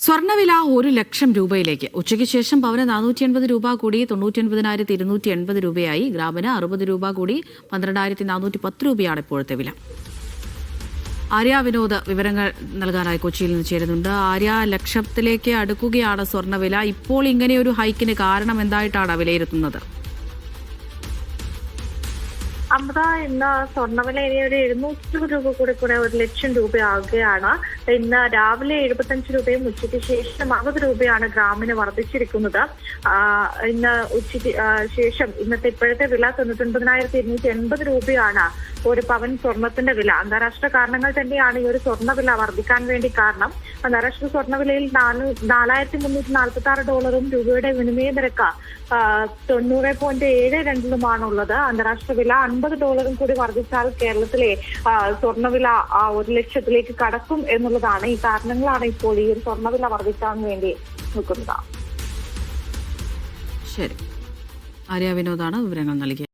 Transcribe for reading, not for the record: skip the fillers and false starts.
സ്വർണ്ണവില 1,00,000 രൂപയിലേക്ക്. ഉച്ചയ്ക്ക് ശേഷം പവന് 480 രൂപ കൂടി 99,280 രൂപയായി. ഗ്രാമിന് 60 രൂപ കൂടി 12,410 രൂപയാണ് ഇപ്പോഴത്തെ വില. ആര്യ വിനോദ് വിവരങ്ങൾ നൽകാനായി കൊച്ചിയിൽ നിന്ന് ചേരുന്നുണ്ട്. ആര്യ, ലക്ഷത്തിലേക്ക് അടുക്കുകയാണ് സ്വർണ്ണവില. ഇപ്പോൾ ഇങ്ങനെയൊരു ഹൈക്കിന് കാരണം എന്തായിട്ടാണ് വിലയിരുത്തുന്നത്? അമൃത, ഇന്ന് സ്വർണ്ണവില ഇനി ഒരു 700 രൂപ കൂടി 1,00,000 രൂപയാകുകയാണ്. ഇന്ന് രാവിലെ 75 രൂപയും ഉച്ചയ്ക്ക് ശേഷം 60 രൂപയാണ് ഗ്രാമിന് വർദ്ധിച്ചിരിക്കുന്നത്. ഇന്ന് ഉച്ചയ്ക്ക് ശേഷം ഇന്നത്തെ ഇപ്പോഴത്തെ വില 99,280 രൂപയാണ് ഒരു പവൻ സ്വർണത്തിന്റെ വില. അന്താരാഷ്ട്ര കാരണങ്ങൾ തന്നെയാണ് ഈ ഒരു സ്വർണ്ണവില വർദ്ധിക്കാൻ വേണ്ടി കാരണം. അന്താരാഷ്ട്ര സ്വർണ്ണവിലയിൽ $4,346 രൂപയുടെ വിനിമയ നിരക്ക് 90.72 അന്താരാഷ്ട്ര വില $50 കൂടി വർദ്ധിച്ചാൽ കേരളത്തിലെ സ്വർണ്ണവില 1,00,000 കടക്കും എന്നുള്ളതാണ്. ഈ കാരണങ്ങളാണ് ഇപ്പോൾ ഈ ഒരു സ്വർണ്ണവില വർദ്ധിക്കാൻ വേണ്ടി നിൽക്കുന്നത്. ശരി, ആര്യ വിനോദാണ് വിവരങ്ങൾ നൽകിയത്.